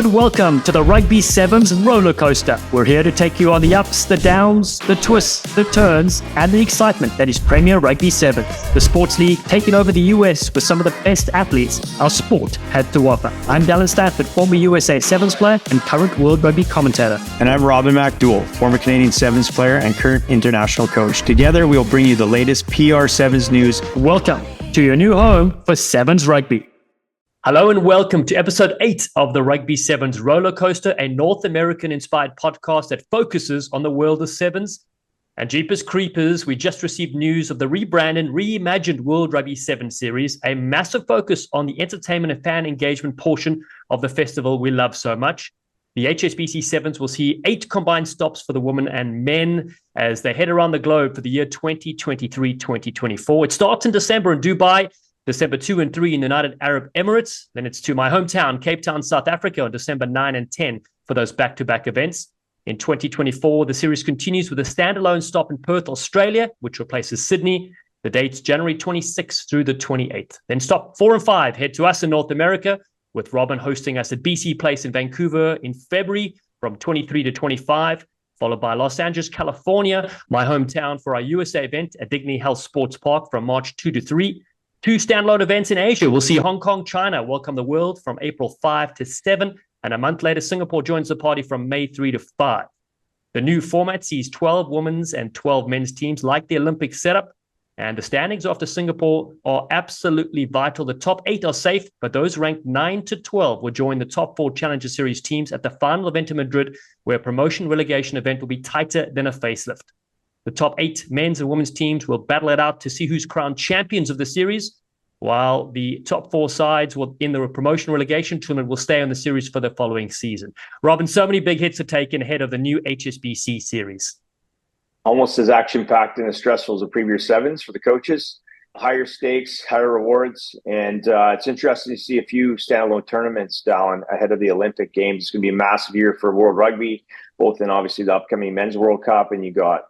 and welcome to the Rugby Sevens Rollercoaster. We're here to take you on the ups, the downs, the twists, the turns, and the excitement that is Premier Rugby Sevens, the sports league taking over the US with some of the best athletes our sport had to offer. I'm Dallen, Stanford, former USA Sevens player and current World Rugby commentator. And I'm MacDowell, former Canadian Sevens player and current international coach. Together, we'll bring you the latest PR Sevens news. Welcome to your new home for Sevens Rugby. Hello and welcome to episode 8 of the Rugby Sevens Rollercoaster, a North American-inspired podcast that focuses on the world of sevens. And Jeepers Creepers, we just received news of the rebranded, reimagined World Rugby Sevens Series, a massive focus on the entertainment and fan engagement portion of the festival we love so much. The HSBC Sevens will see 8 combined stops for the women and men as they head around the globe for the year 2023-2024. It starts in December in Dubai, December 2 and 3 in the United Arab Emirates. Then it's to my hometown, Cape Town, South Africa on December 9 and 10 for those back-to-back events. In 2024, the series continues with a standalone stop in Perth, Australia, which replaces Sydney. The date's January 26th through the 28th. Then stop 4 and 5 head to us in North America, with Robin hosting us at BC Place in Vancouver in February from 23 to 25, followed by Los Angeles, California, my hometown, for our USA event at Dignity Health Sports Park from March 2 to 3. 2 standalone events in Asia. We'll see Hong Kong, China welcome the world from April 5 to 7. And a month later, Singapore joins the party from May 3 to 5. The new format sees 12 women's and 12 men's teams like the Olympic setup. And the standings after Singapore are absolutely vital. The top 8 are safe, but those ranked 9 to 12 will join the top 4 Challenger Series teams at the final event in Madrid, where a promotion relegation event will be tighter than a facelift. The top 8 men's and women's teams will battle it out to see who's crowned champions of the series, while the top 4 sides in the promotion relegation tournament will stay on the series for the following season. Robin, so many big hits are taken ahead of the new HSBC series. Almost as action-packed and as stressful as the Premier Sevens for the coaches. Higher stakes, higher rewards, and it's interesting to see a few standalone tournaments, Dallen, ahead of the Olympic Games. It's going to be a massive year for World Rugby, both in obviously the upcoming Men's World Cup, and you got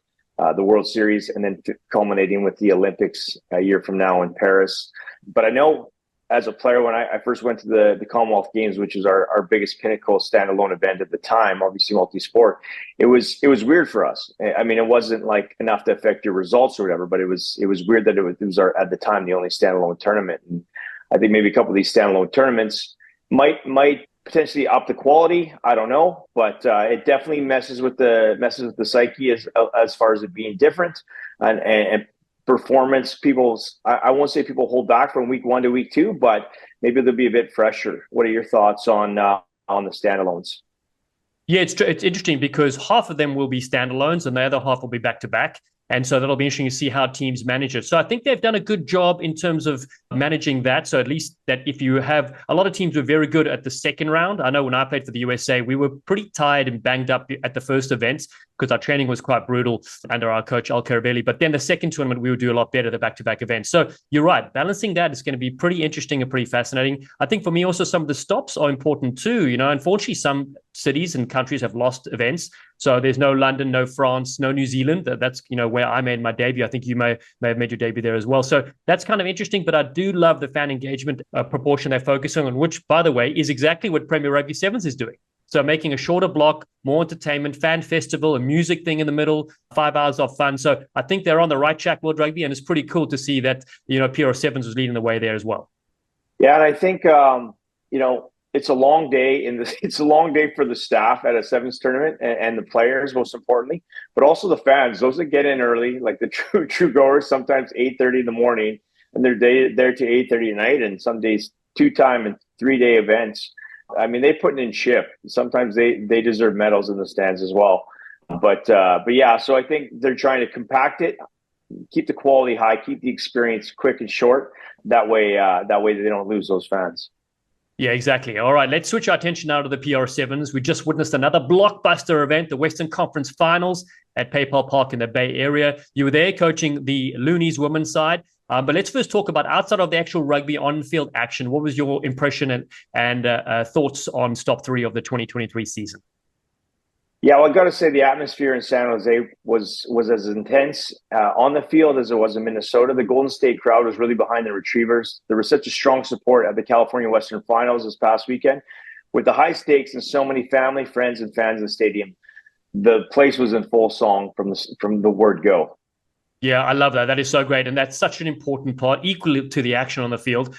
the World Series, and then culminating with the Olympics a year from now in Paris. But I know as a player, when I first went to the Commonwealth Games, which is our biggest pinnacle standalone event at the time, obviously multi-sport, it was weird for us. I mean, it wasn't like enough to affect your results or whatever, but it was weird that it was at the time the only standalone tournament. And I think maybe a couple of these standalone tournaments might potentially up the quality. I don't know, but it definitely messes with the psyche as far as it being different and performance. I won't say people hold back from week 1 to week 2, but maybe they'll be a bit fresher. What are your thoughts on the standalones? Yeah, it's interesting because half of them will be standalones and the other half will be back to back. And so that'll be interesting to see how teams manage it. So I think they've done a good job in terms of managing that. So at least that if you have a lot of teams were very good at the second round. I know when I played for the USA, we were pretty tired and banged up at the first events because our training was quite brutal under our coach, Al Carabelli. But then the second tournament, we would do a lot better, the back-to-back events. So you're right. Balancing that is going to be pretty interesting and pretty fascinating. I think for me also some of the stops are important too. You know, unfortunately, some cities and countries have lost events. So there's no London, no France, no New Zealand. That's, you know, where I made my debut. I think you may have made your debut there as well. So that's kind of interesting, but I do love the fan engagement proportion they're focusing on, which, by the way, is exactly what Premier Rugby Sevens is doing. So making a shorter block, more entertainment, fan festival, a music thing in the middle, 5 hours of fun. So I think they're on the right track, World Rugby, and it's pretty cool to see that, you know, PR Sevens was leading the way there as well. Yeah, and I think, you know, it's a long day it's a long day for the staff at a sevens tournament and the players, most importantly, but also the fans, those that get in early, like the true goers, sometimes 8:30 in the morning, and they're there to 8:30 at night, and some days 2-time and 3-day events. I mean, they put in shift. Sometimes they deserve medals in the stands as well. But yeah, so I think they're trying to compact it, keep the quality high, keep the experience quick and short. That way they don't lose those fans. Yeah, exactly. All right, let's switch our attention now to the PR Sevens. We just witnessed another blockbuster event, the Western Conference Finals at PayPal Park in the Bay Area. You were there coaching the Loonies women's side. But let's first talk about outside of the actual rugby on-field action. What was your impression and thoughts on stop 3 of the 2023 season? Yeah, well, I've got to say the atmosphere in San Jose was as intense on the field as it was in Minnesota. The Golden State crowd was really behind the Retrievers. There was such a strong support at the California Western Finals this past weekend. with the high stakes and so many family, friends, and fans in the stadium, the place was in full song from the word go. Yeah, I love that. That is so great. And that's such an important part, equally to the action on the field.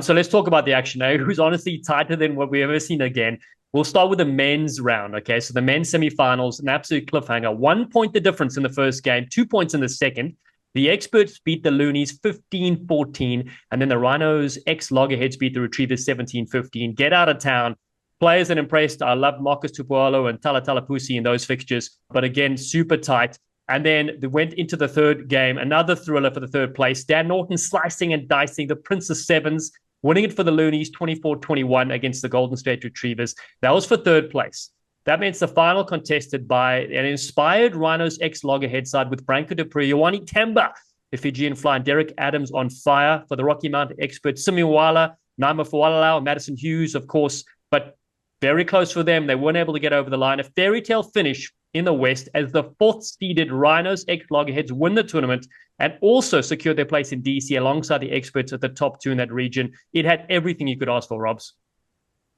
So let's talk about the action now. It was honestly tighter than what we've ever seen again. We'll start with the men's round, okay? So the men's semifinals, an absolute cliffhanger. 1 point the difference in the first game, 2 points in the second. The Experts beat the Loonies 15-14, and then the Rhinos ex-Loggerheads beat the Retrievers 17-15. Get out of town. Players that impressed, I love Marcus Tupuolo and Tala Talapusi in those fixtures, but again, super tight. And then they went into the third game, another thriller for the third place. Dan Norton slicing and dicing the Princess Sevens, winning it for the Loonies 24-21 against the Golden State Retrievers. That was for third place. That means the final contested by an inspired Rhinos ex-Loggerhead side with Branco Du Preez, Ioane Temba, the Fijian fly, and Derek Adams on fire for the Rocky Mountain Experts. Simiwala, Naima Fualalao, Madison Hughes, of course, but very close for them. They weren't able to get over the line. A fairy tale finish in the West as the fourth-seeded Rhinos ex-Loggerheads win the tournament and also secured their place in DC alongside the Experts at the top two in that region. It had everything you could ask for, Robs.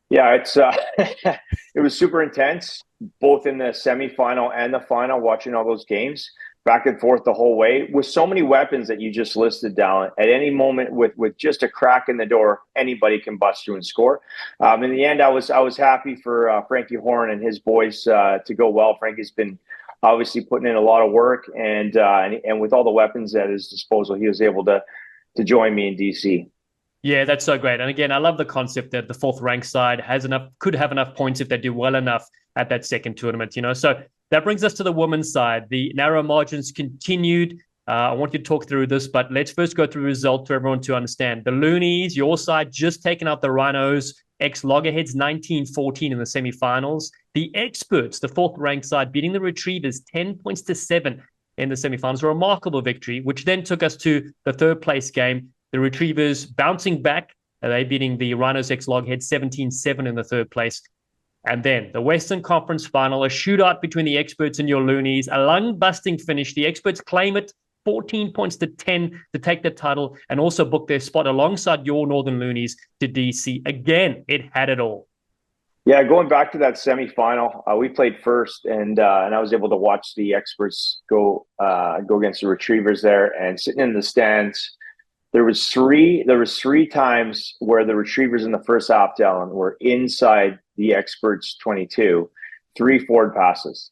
Yeah, it's it was super intense, both in the semifinal and the final, watching all those games back and forth the whole way with so many weapons that you just listed, Dallen. At any moment with just a crack in the door, anybody can bust through and score. In the end, I was happy for Frankie Horn and his boys to go well. Frankie's been obviously putting in a lot of work, and with all the weapons at his disposal, he was able to join me in DC. Yeah, that's so great. And again, I love the concept that the fourth ranked side could have enough points if they do well enough at that second tournament, So that brings us to the women's side. The narrow margins continued. I want you to talk through this, but let's first go through the result for everyone to understand. The Loonies, your side, just taking out the Rhinos, ex-Loggerheads 19-14 in the semifinals. The Experts, the fourth ranked side, beating the Retrievers 10-7 in the semifinals. A remarkable victory, which then took us to the third place game. The Retrievers bouncing back. They beating the Rhinos ex-Loggerheads 17-7 in the third place. And then the Western Conference final, a shootout between the Experts and your Loonies, a lung-busting finish. The Experts claim it 14-10 to take the title and also book their spot alongside your Northern Loonies to DC. Again, it had it all. Yeah, going back to that semifinal, we played first, and I was able to watch the Experts go against the Retrievers there, and sitting in the stands. There was three times where the Retrievers in the first half, Dallen, were inside the Experts 22, 3 forward passes.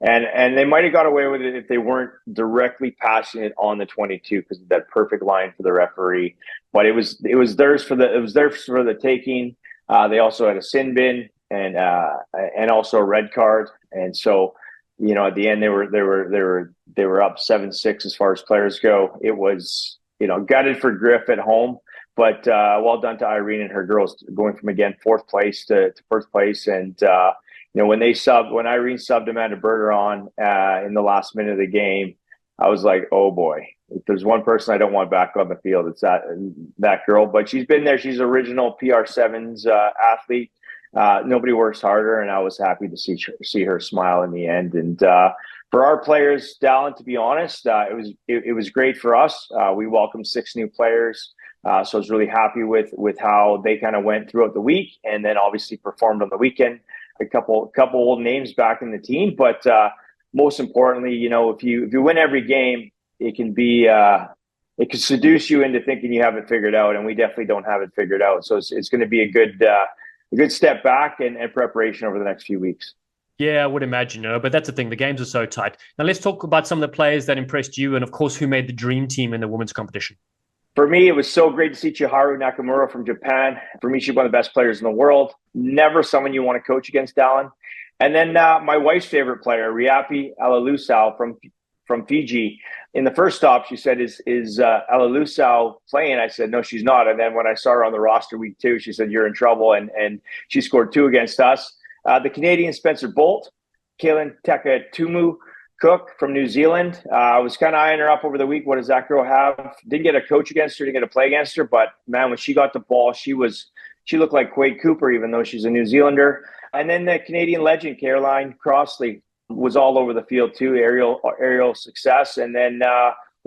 And they might have got away with it if they weren't directly passing it on the 22 because of that perfect line for the referee. But it was theirs for the taking. They also had a sin bin and also a red card. And so, at the end they were up 7-6 as far as players go. It was gutted for Griff at home, but well done to Irene and her girls going from, again, fourth place to first place. And, when Irene subbed Amanda Berger on in the last minute of the game, I was like, oh boy, if there's one person I don't want back on the field, it's that girl. But she's been there. She's original PR Sevens athlete. Nobody works harder, and I was happy to see her smile in the end. And, for our players, Dallen, to be honest, it was great for us. We welcomed 6 new players, so I was really happy with how they kind of went throughout the week, and then obviously performed on the weekend. A couple old names back in the team, but most importantly, if you win every game, it can seduce you into thinking you have it figured out, and we definitely don't have it figured out. So it's going to be a good step back and preparation over the next few weeks. Yeah, I would imagine, but that's the thing. The games are so tight. Now let's talk about some of the players that impressed you and, of course, who made the dream team in the women's competition. For me, it was so great to see Chiharu Nakamura from Japan. For me, she's one of the best players in the world. Never someone you want to coach against, Dallen. And then my wife's favorite player, Riapi Alalusau from Fiji. In the first stop, she said, is Alalusau playing? I said, no, she's not. And then when I saw her on the roster week 2, she said, you're in trouble. And she scored 2 against us. The Canadian Spencer Bolt, Kaylin Tekatumu Cook from New Zealand. I was kind of eyeing her up over the week. What does that girl have? Didn't get a coach against her, didn't get a play against her. But, man, when she got the ball, she looked like Quade Cooper, even though she's a New Zealander. And then the Canadian legend, Caroline Crossley, was all over the field too, aerial success. And then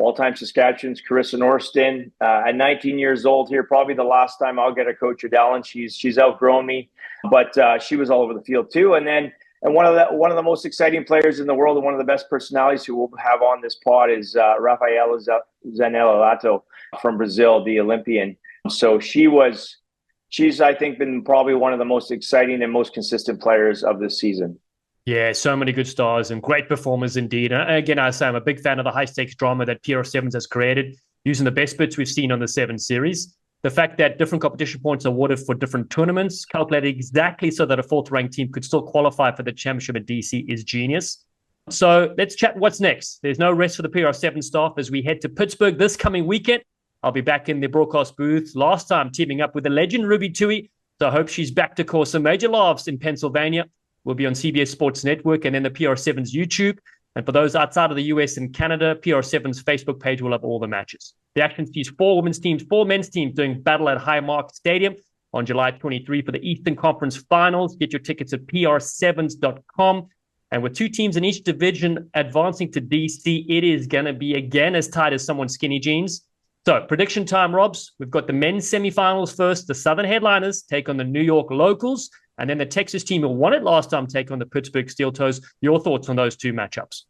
all-time Saskatchewan's Carissa Norston. At 19 years old here, probably the last time I'll get a coach of Dallen. She's outgrown me, but she was all over the field too. And one of the most exciting players in the world and one of the best personalities who we'll have on this pod is Rafaela Zanellato from Brazil, the Olympian. So she's I think been probably one of the most exciting and most consistent players of this season. Yeah, so many good stars and great performers indeed. And again, I say I'm a big fan of the high-stakes drama that PR7s has created, using the best bits we've seen on the Sevens Series. The fact that different competition points are awarded for different tournaments, calculated exactly so that a fourth-ranked team could still qualify for the championship at DC, is genius. So let's chat what's next. There's no rest for the PR7 staff as we head to Pittsburgh this coming weekend. I'll be back in the broadcast booth, last time teaming up with the legend Ruby Tui. So I hope she's back to cause some major laughs in Pennsylvania. We'll be on CBS Sports Network and then the PR7's YouTube. And for those outside of the US and Canada, PR7's Facebook page will have all the matches. The action sees 4 women's teams, 4 men's teams doing battle at Highmark Stadium on July 23 for the Eastern Conference Finals. Get your tickets at pr7s.com. And with 2 teams in each division advancing to DC, it is going to be again as tight as someone's skinny jeans. So prediction time, Robs. We've got the men's semifinals first. The Southern Headliners take on the New York Locals. And then the Texas team who won it last time take on the Pittsburgh Steel Toes. Your thoughts on those 2 matchups?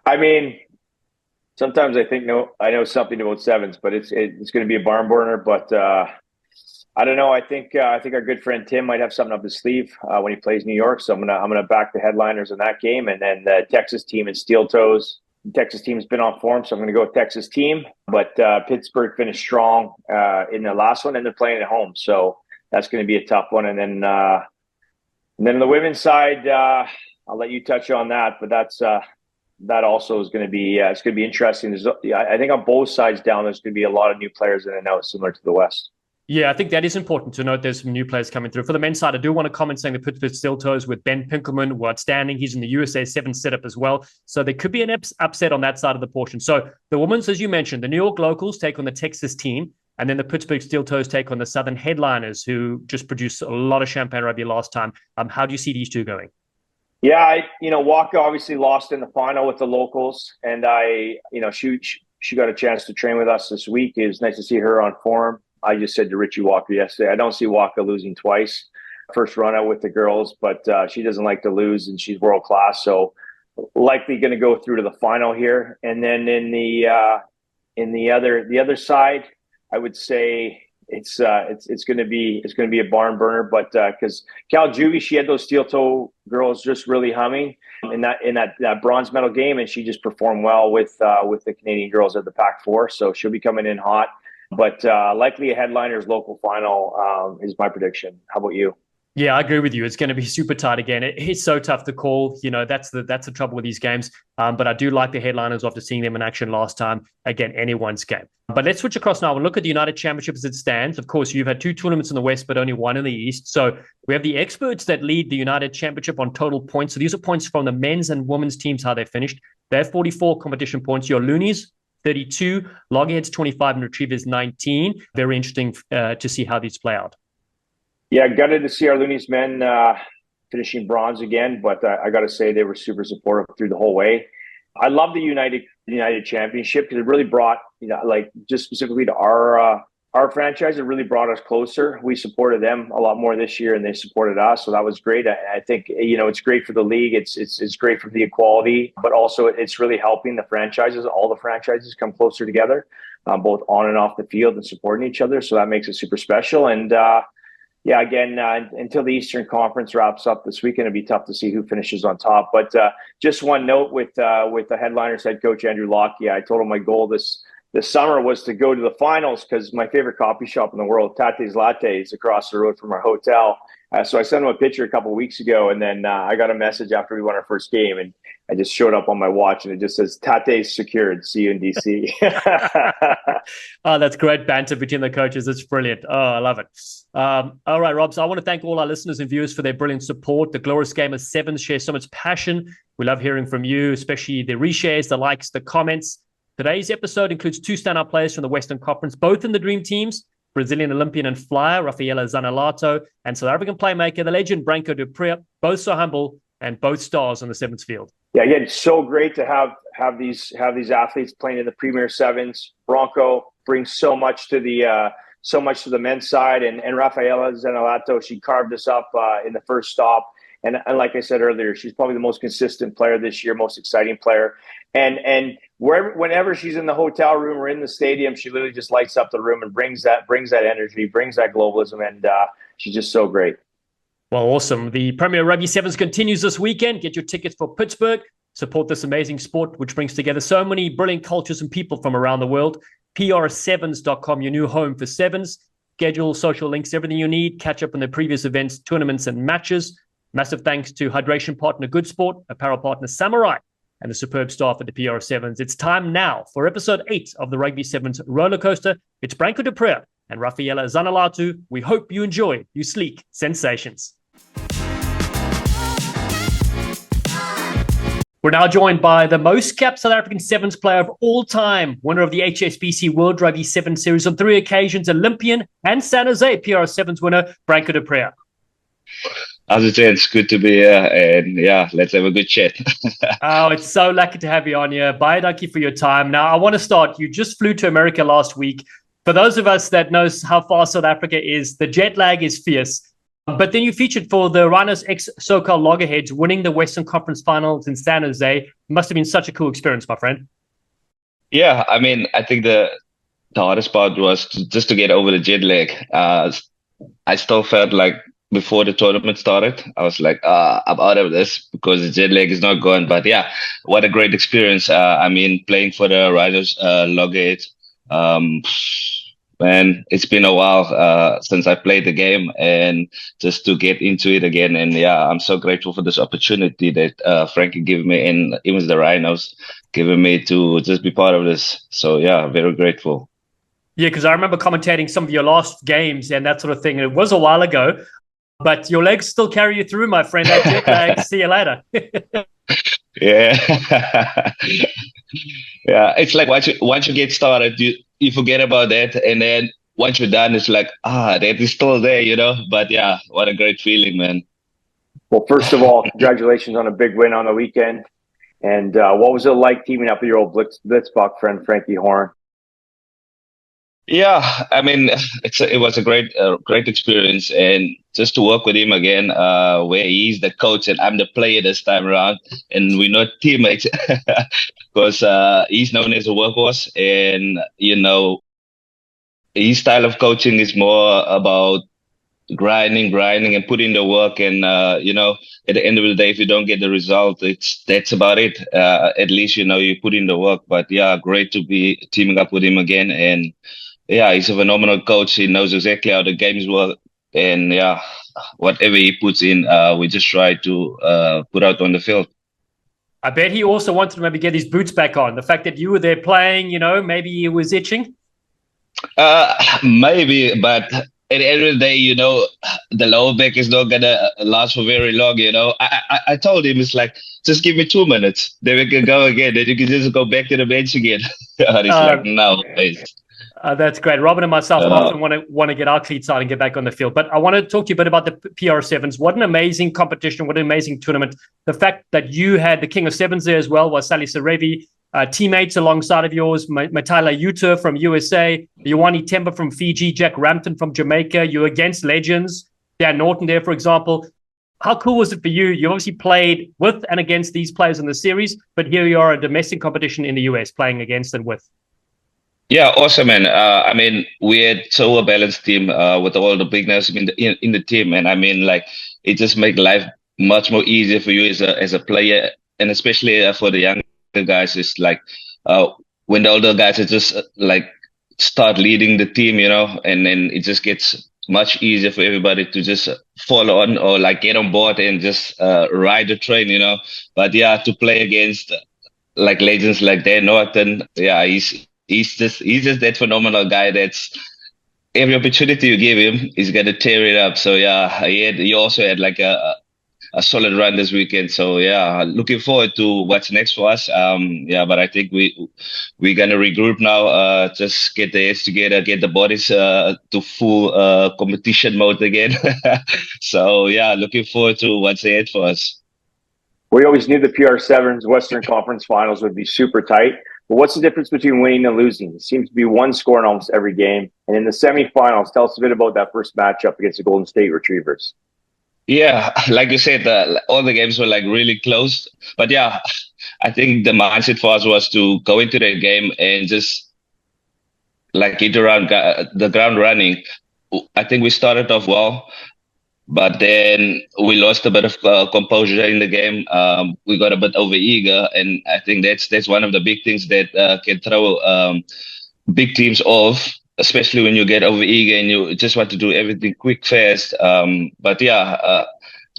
I mean, sometimes I think I know something about sevens, but it's going to be a barn burner. But I don't know. I think our good friend Tim might have something up his sleeve when he plays New York. So I'm gonna back the headliners in that game, and then the Texas team and Steel Toes. Texas team's been on form, so I'm going to go with Texas team. But Pittsburgh finished strong in the last one, and they're playing at home, so that's going to be a tough one. And then on the women's side, I'll let you touch on that. But that also is going to be it's going to be interesting. I think on both sides down, there's going to be a lot of new players in and out, similar to the West. Yeah, I think that is important to note. There's some new players coming through. For the men's side, I do want to comment saying the Pittsburgh Steel Toes with Ben Pinkelman were outstanding. He's in the USA 7 setup as well. So there could be an upset on that side of the portion. So the women's, as you mentioned, the New York Locals take on the Texas team, and then the Pittsburgh Steel Toes take on the Southern Headliners, who just produced a lot of champagne rugby last time. How do you see these 2 going? Yeah, Waka obviously lost in the final with the Locals, and she got a chance to train with us this week. It was nice to see her on form. I just said to Richie Walker yesterday, I don't see Waka losing twice. First run out with the girls, but she doesn't like to lose, and she's world class. So likely going to go through to the final here. And then in the other side, I would say it's going to be a barn burner. But because Cal Juvie, she had those steel toe girls just really humming in that bronze medal game, and she just performed well with the Canadian girls at the Pac-4. So she'll be coming in hot. But likely a headliners local final is my prediction. How about you? Yeah, I agree with you. It's going to be super tight again. It's so tough to call. That's the trouble with these games. But I do like the headliners after seeing them in action last time. Again, anyone's game. But let's switch across now and look at the United Championship as it stands. Of course, you've had 2 tournaments in the West, but only 1 in the East. So we have the experts that lead the United Championship on total points. So these are points from the men's and women's teams, how they finished. They have 44 competition points. Your Loonies, 32, Loggerheads 25, and Retrievers 19. Very interesting to see how these play out. Yeah, gutted to see our Loonies men finishing bronze again, but I got to say they were super supportive through the whole way. I love the United Championship because it really brought, just specifically to our franchise, it really brought us closer. We supported them a lot more this year, and they supported us, so that was great. I think it's great for the league. It's great for the equality, but also it's really helping the franchises. All the franchises come closer together, both on and off the field, and supporting each other. So that makes it super special. And again, until the Eastern Conference wraps up this weekend, it'll be tough to see who finishes on top. But just one note with the headliners head coach Andrew Lockey, I told him my goal this summer was to go to the finals because my favorite coffee shop in the world, Tate's Latte, is across the road from our hotel. So I sent him a picture a couple of weeks ago, and then I got a message after we won our first game, and I just showed up on my watch, and it just says, Tate's secured. See you in DC. Oh, that's great banter between the coaches. It's brilliant. Oh, I love it. All right, Rob. So I want to thank all our listeners and viewers for their brilliant support. The glorious game of sevens shares so much passion. We love hearing from you, especially the reshares, the likes, the comments. Today's episode includes 2 standout players from the Western Conference, both in the Dream Teams, Brazilian Olympian and flyer Rafaela Zanellato, and South African playmaker, the legend Branco Du Preez, both so humble and both stars on the sevens field. Yeah, again, so great to have these athletes playing in the Premier Sevens. Branco brings so much to the men's side, and Rafaela Zanellato, she carved us up in the first stop. And like I said earlier, she's probably the most consistent player this year, most exciting player. And whenever she's in the hotel room or in the stadium, she literally just lights up the room and brings that energy, brings that globalism, and she's just so great. Well, awesome. The Premier Rugby Sevens continues this weekend. Get your tickets for Pittsburgh. Support this amazing sport, which brings together so many brilliant cultures and people from around the world. PR7s.com, your new home for sevens. Schedule, social links, everything you need. Catch up on the previous events, tournaments, and matches. Massive thanks to hydration partner Good Sport, apparel partner Samurai, and the superb staff at the PR7s. It's time now for episode 8 of the Rugby Sevens Rollercoaster. It's Branco Du Preez and Rafaela Zanellato. We hope you enjoy you sleek sensations. We're now joined by the most capped South African sevens player of all time, winner of the HSBC World Rugby Sevens Series on 3 occasions, Olympian and San Jose PR7s winner, Branco Du Preez. How's it, It's good to be here, and yeah, let's have a good chat. Oh, it's so lucky to have you on here. Baie for your time. Now, I want to start. You just flew to America last week. For those of us that knows how far South Africa is, the jet lag is fierce. But then you featured for the Rhinos ex-Socal Loggerheads, winning the Western Conference Finals in San Jose. It must have been such a cool experience, my friend. Yeah, I mean, I think the hardest part was just to get over the jet lag. I still felt like before the tournament started, I was like, I'm out of this because the jet lag is not gone. But yeah, what a great experience. I mean, playing for the Rhinos Loggerheads. Man, it's been a while since I played the game, and just to get into it again. And yeah, I'm so grateful for this opportunity that Frankie gave me, and even the Rhinos giving me to just be part of this. So yeah, very grateful. Yeah, because I remember commentating some of your last games and that sort of thing. And it was a while ago, but your legs still carry you through, my friend. That jet lag. See you later. Yeah. Yeah, it's like once you get started, you forget about that, and then once you're done, it's like that is still there, you know. But yeah, what a great feeling, man. Well, first of all, congratulations on a big win on the weekend. And what was it like teaming up with your old Blitzboks friend Frankie Horn? Yeah, I mean, it was a great experience, and just to work with him again, where he's the coach and I'm the player this time around, and we're not teammates because he's known as a workhorse, and you know, his style of coaching is more about grinding and putting the work, and you know, at the end of the day, if you don't get the result, that's about it. At least you know you put in the work. But yeah, great to be teaming up with him again, and yeah, he's a phenomenal coach. He knows exactly how the games work. And yeah, whatever he puts in, we just try to put out on the field. I bet he also wanted to maybe get his boots back on. The fact that you were there playing, you know, maybe he was itching? Maybe, but at the end of the day, you know, the lower back is not going to last for very long, you know. I told him, it's like, just give me 2 minutes. Then we can go again. Then you can just go back to the bench again. And he's like, no, please. That's great. Robin and myself often want to get our cleats out and get back on the field. But I want to talk to you a bit about the PR7s. What an amazing competition. What an amazing tournament. The fact that you had the King of Sevens there as well, Wasali Sarevi, teammates alongside of yours, Mataila Yuta from USA, Ioane Temba from Fiji, Jack Rampton from Jamaica. You're against legends. Dan Norton there, for example. How cool was it for you? You obviously played with and against these players in the series, but here you are, a domestic competition in the US, playing against and with. Yeah, awesome, man. I mean, we had so a balanced team with all the big names in the team, and I mean, like, it just makes life much more easier for you as a player, and especially for the younger guys. It's like when the older guys are just like start leading the team, you know, and then it just gets much easier for everybody to just follow on or like get on board and just ride the train, you know. But yeah, to play against like legends like Dan Norton, yeah, he's just that phenomenal guy that's every opportunity you give him, he's gonna tear it up. So yeah, he also had like a solid run this weekend. So yeah, looking forward to what's next for us. Yeah, but I think we're gonna regroup now, just get the heads together, get the bodies to full competition mode again. So yeah, looking forward to what's ahead for us. We always knew the PR7's Western Conference Finals would be super tight. But what's the difference between winning and losing? It seems to be one score in almost every game. And in the semifinals, tell us a bit about that first matchup against the Golden State Retrievers. Yeah, like you said, all the games were like really close. But yeah, I think the mindset for us was to go into the game and just like hit around the ground running. I think we started off well, but then we lost a bit of composure in the game. We got a bit overeager, and I think that's one of the big things that can throw big teams off, especially when you get overeager and you just want to do everything quick, fast. But yeah,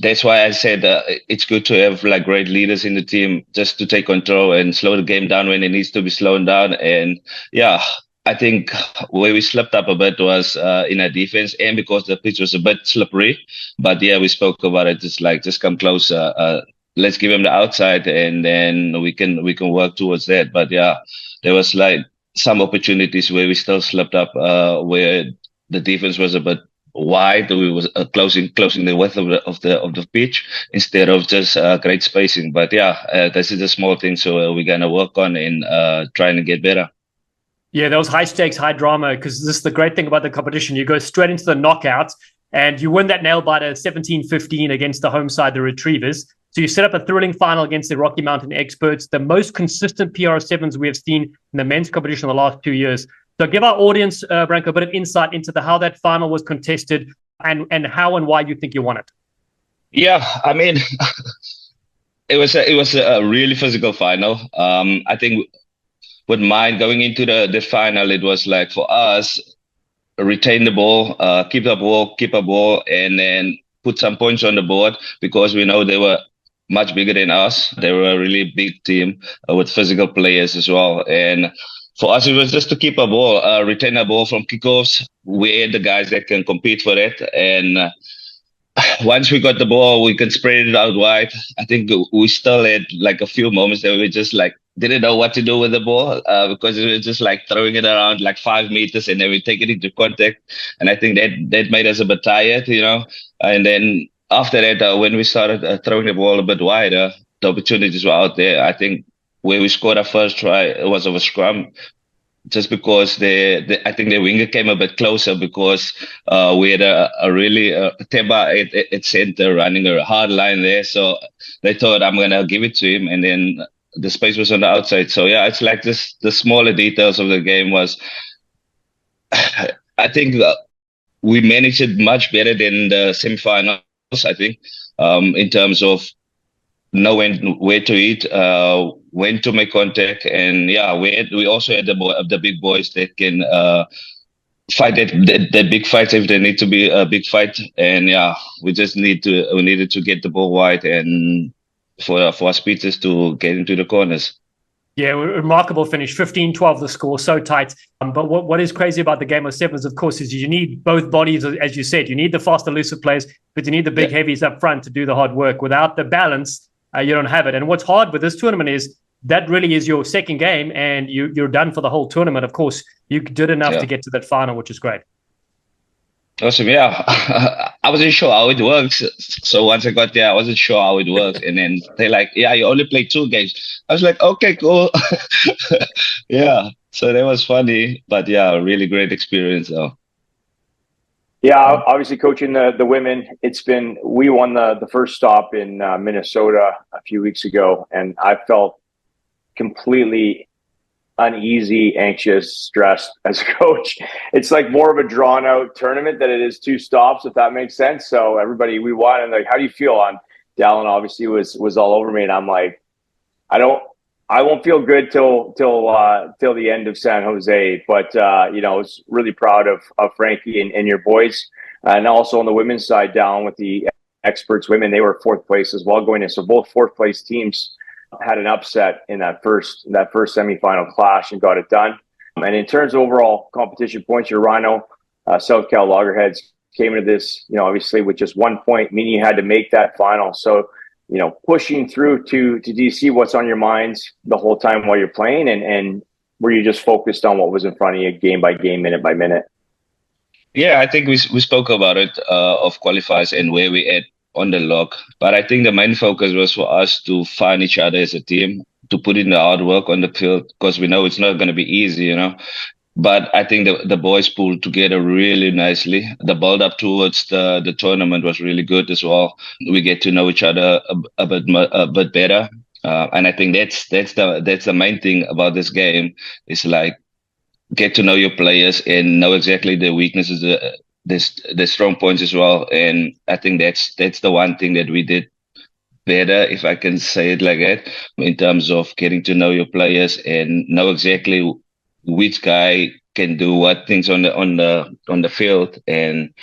that's why I said it's good to have like great leaders in the team just to take control and slow the game down when it needs to be slowed down. And yeah, I think where we slipped up a bit was in our defense, and because the pitch was a bit slippery. But yeah, we spoke about it. Just come closer. Let's give him the outside, and then we can work towards that. But yeah, there was like some opportunities where we still slipped up, where the defense was a bit wide. We was closing the width of the pitch instead of just great spacing. But yeah, this is a small thing, so we're gonna work on in trying to get better. Yeah, that was high stakes, high drama, because this is the great thing about the competition. You go straight into the knockouts and you win that nail biter 17-15 against the home side, the Retrievers. So you set up a thrilling final against the Rocky Mountain Experts, the most consistent PR7s we have seen in the men's competition in the last 2 years. So give our audience, Branco, a bit of insight into how that final was contested and how and why you think you won it. Yeah, I mean, it was a really physical final. I think with mine going into the final, it was like for us, retain the ball, keep the ball, and then put some points on the board because we know they were much bigger than us. They were a really big team with physical players as well. And for us, it was just to keep a ball, retain a ball from kickoffs. We had the guys that can compete for it. And once we got the ball, we can spread it out wide. I think we still had like a few moments that we just like didn't know what to do with the ball because it was just like throwing it around like 5 meters and then we take it into contact. And I think that made us a bit tired, you know. And then after that, when we started throwing the ball a bit wider, the opportunities were out there. I think where we scored our first try, it was of a scrum. Just because I think the winger came a bit closer because we had a really Teba at center running a hard line there. So they thought I'm going to give it to him. And then the space was on the outside. So yeah, it's like this, the smaller details of the game was, I think we managed it much better than the semifinals, I think, in terms of knowing where to eat, when to make contact, and yeah, we also had the big boys that can fight that big fights if they need to be a big fight, and yeah, we needed to get the ball wide and for our speedsters to get into the corners. Yeah, remarkable finish, 15-12 the score, so tight. But what is crazy about the game of sevens, of course, is you need both bodies, as you said. You need the fast, elusive players, but you need the big heavies up front to do the hard work. Without the balance, you don't have it. And what's hard with this tournament is that really is your second game and you're done for the whole tournament. Of course, you did enough to get to that final, which is great. Awesome, yeah. I wasn't sure how it works. So once I got there, I wasn't sure how it works. And then they're like, yeah, you only played 2 games. I was like, okay, cool. Yeah, so that was funny. But yeah, really great experience though. Yeah, obviously coaching the women, we won the first stop in Minnesota a few weeks ago, and I felt completely uneasy, anxious, stressed as a coach. It's like more of a drawn out tournament than it is 2 stops, if that makes sense. So everybody, we won, and like, how do you feel? On Dallen obviously was all over me, and I'm like, I won't feel good till the end of San Jose, but you know, I was really proud of Frankie and your boys, and also on the women's side, down with the experts women, they were 4th place as well going in. So both 4th place teams had an upset in that first semifinal clash and got it done. And in terms of overall competition points, your Rhino, Socal, Loggerheads came into this, you know, obviously with just 1 point, meaning you had to make that final. So, you know, pushing through to DC, what's on your minds the whole time while you're playing, and were you just focused on what was in front of you game by game, minute by minute? Yeah, I think we spoke about it of qualifiers and where we at on the log. But I think the main focus was for us to find each other as a team, to put in the hard work on the field, because we know it's not going to be easy, But I think the boys pulled together really nicely. The build up towards the tournament was really good as well. We get to know each other a bit better, and I think that's the main thing about this game is like get to know your players and know exactly their weaknesses, the strong points as well. And I think that's the one thing that we did better, if I can say it like that, in terms of getting to know your players and know exactly which guy can do what things on the field. And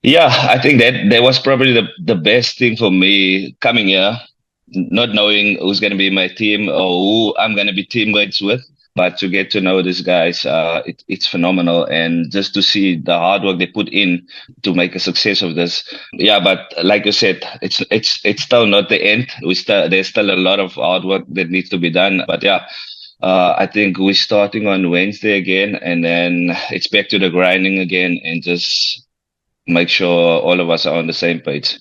yeah, I think that was probably the best thing for me coming here, not knowing who's going to be my team or who I'm going to be teammates with, but to get to know these guys, it's phenomenal. And just to see the hard work they put in to make a success of this. Yeah, but like you said, it's still not the end. There's still a lot of hard work that needs to be done. But yeah, I think we're starting on Wednesday again, and then it's back to the grinding again, and just make sure all of us are on the same page.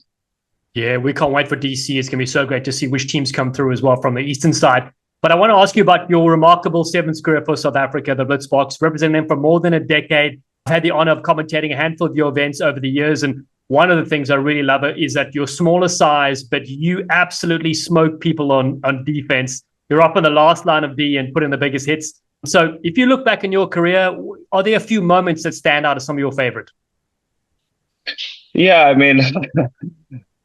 Yeah, we can't wait for DC. It's going to be so great to see which teams come through as well from the eastern side. But I want to ask you about your remarkable sevens career for South Africa, the Blitzboks, representing them for more than a decade. I've had the honor of commentating a handful of your events over the years, and one of the things I really love is that you're smaller size, but you absolutely smoke people on defense. You're up on the last line of D and put in the biggest hits. So if you look back in your career, are there a few moments that stand out as some of your favorite? Yeah, I mean,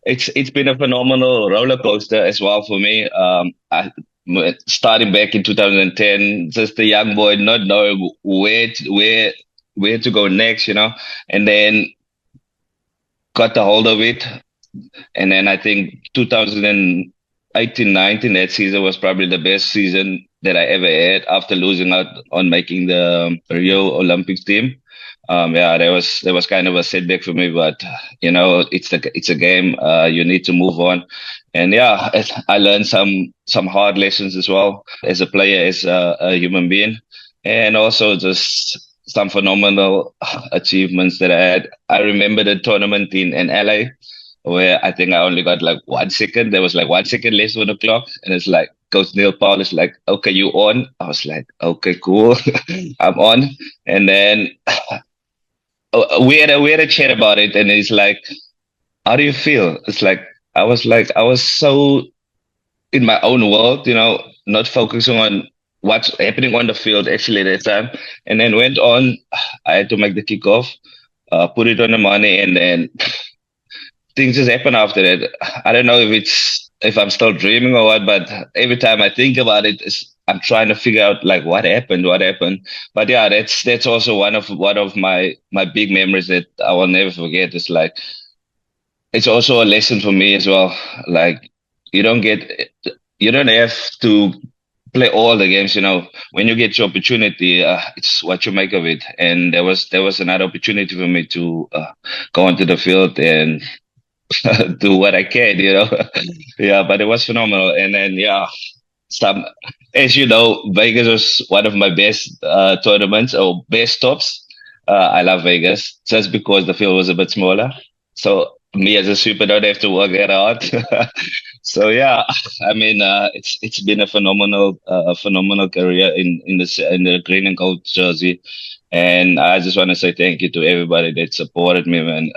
it's been a phenomenal roller coaster as well for me. Starting back in 2010, just a young boy, not knowing where to go next, and then got the hold of it. And then I think 2018-19, that season was probably the best season that I ever had after losing out on making the Rio Olympics team. Yeah, that was kind of a setback for me, but it's a game. You need to move on, and yeah, I learned some hard lessons as well as a player, as a human being, and also just some phenomenal achievements that I had. I remember the tournament in LA where I think I only got like 1 second. There was like 1 second left on the clock, and it's like Coach Neil Paul is like, "Okay, you on?" I was like, "Okay, cool, I'm on," and then. We had a chat about it, and he's like, "How do you feel?" It's like I was so in my own world, not focusing on what's happening on the field actually at that time. And then went on. I had to make the kickoff, put it on the money, and then things just happen after that. I don't know if I'm still dreaming or what, but every time I think about it, I'm trying to figure out like what happened. But yeah, that's also one of my big memories that I will never forget. It's like it's also a lesson for me as well. Like you don't have to play all the games. When you get your opportunity, it's what you make of it. And there was another opportunity for me to go onto the field and do what I can. Yeah, but it was phenomenal. And then yeah. As you know, Vegas was one of my best tournaments or best stops. I love Vegas just because the field was a bit smaller. So me as a super don't have to work that hard. So yeah, I mean, it's been a phenomenal career in the green and gold jersey, and I just want to say thank you to everybody that supported me, man.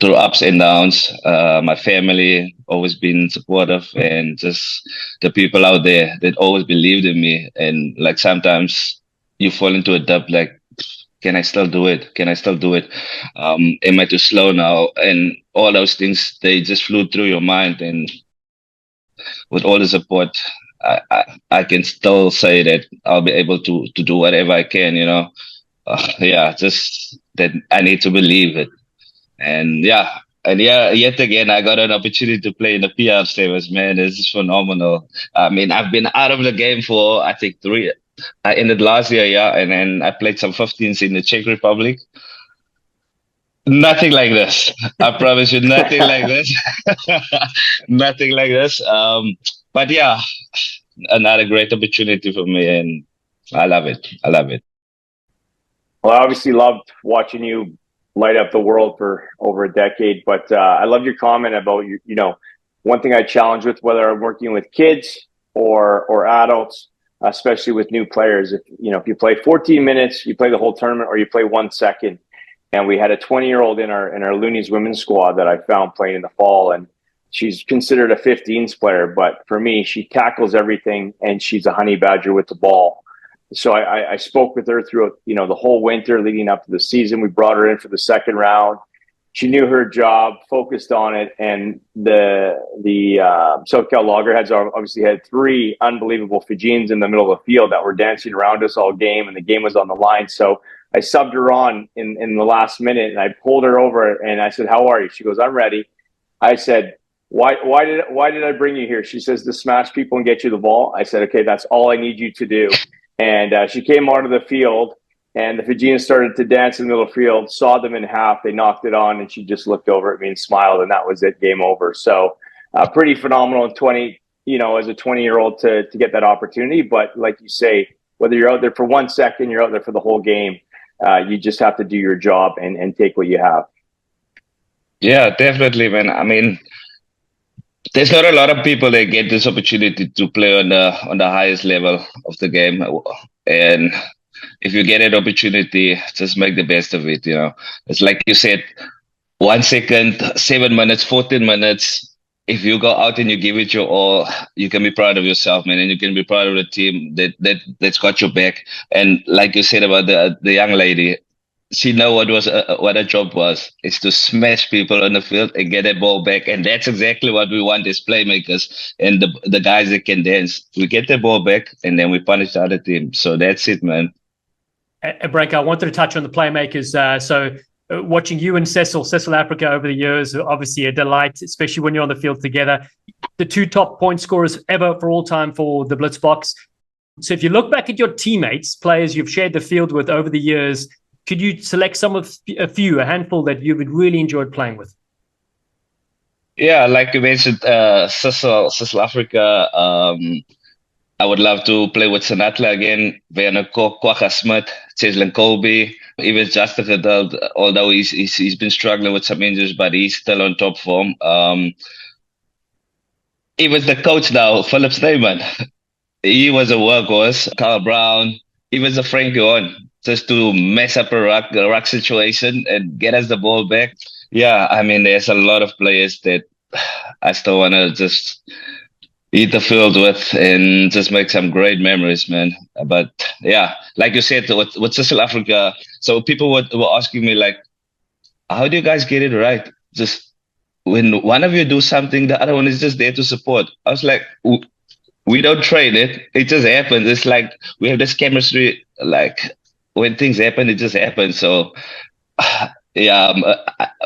Through ups and downs, my family always been supportive, and just the people out there that always believed in me. And like sometimes you fall into a dip, like, can I still do it? Am I too slow now? And all those things, they just flew through your mind. And with all the support, I can still say that I'll be able to do whatever I can, just that I need to believe it. And yeah, yet again, I got an opportunity to play in the PR Sevens, man. This is phenomenal. I mean, I've been out of the game for, I think, 3. I ended last year, yeah, and then I played some 15s in the Czech Republic. Nothing like this. I promise you, nothing like this. Nothing like this. But yeah, another great opportunity for me, and I love it. Well, I obviously loved watching you light up the world for over a decade. But I love your comment about, one thing I challenge with, whether I'm working with kids or adults, especially with new players, if you play 14 minutes, you play the whole tournament, or you play 1 second. And we had a 20-year-old in our Loonies women's squad that I found playing in the fall, and she's considered a 15s player, but for me, she tackles everything, and she's a honey badger with the ball. So I spoke with her through the whole winter leading up to the season. We brought her in for the second round. She knew her job, focused on it, and the Socal Loggerheads obviously had 3 unbelievable Fijians in the middle of the field that were dancing around us all game, and the game was on the line. So I subbed her on in the last minute, and I pulled her over and I said, "How are you?" She goes, "I'm ready." I said, Why did I bring you here? She says, "To smash people and get you the ball." I said, "Okay, that's all I need you to do." And she came onto the field, and the Fijians started to dance in the middle of the field, saw them in half, they knocked it on, and she just looked over at me and smiled, and that was it, game over. So pretty phenomenal in 20, as a 20-year-old to get that opportunity. But like you say, whether you're out there for 1 second, you're out there for the whole game, you just have to do your job and take what you have. Yeah, definitely, man. I mean, there's not a lot of people that get this opportunity to play on the highest level of the game, and if you get an opportunity, just make the best of it. It's like you said, 1 second, 7 minutes, 14 minutes. If you go out and you give it your all, you can be proud of yourself, man, and you can be proud of the team that's got your back. And like you said about the young lady, she know what her job was. It's to smash people on the field and get that ball back. And that's exactly what we want as playmakers and the guys that can dance. We get the ball back and then we punish the other team. So that's it, man. Branko, I wanted to touch on the playmakers. Watching you and Cecil Africa over the years, obviously a delight, especially when you're on the field together. The 2 top point scorers ever for all time for the Blitzboks. So if you look back at your teammates, players you've shared the field with over the years, could you select a handful that you've really enjoyed playing with? Yeah, like you mentioned, Cecil Africa. I would love to play with Sinatla again, Werner Kok, Kwagga Smith, Cheslin Colby, even Justin Geduld, although he's been struggling with some injuries, but he's still on top form. Even the coach now, Philip Sneyman, he was a workhorse. Carl Brown, he was a Frankie on, just to mess up a ruck situation and get us the ball back. Yeah, I mean, there's a lot of players that I still want to just eat the field with and just make some great memories, man. But yeah, like you said, with South Africa, so people were asking me, like, how do you guys get it right? Just when one of you do something, the other one is just there to support. I was like, we don't train it. It just happens. It's like we have this chemistry, like when things happen, it just happens. So yeah,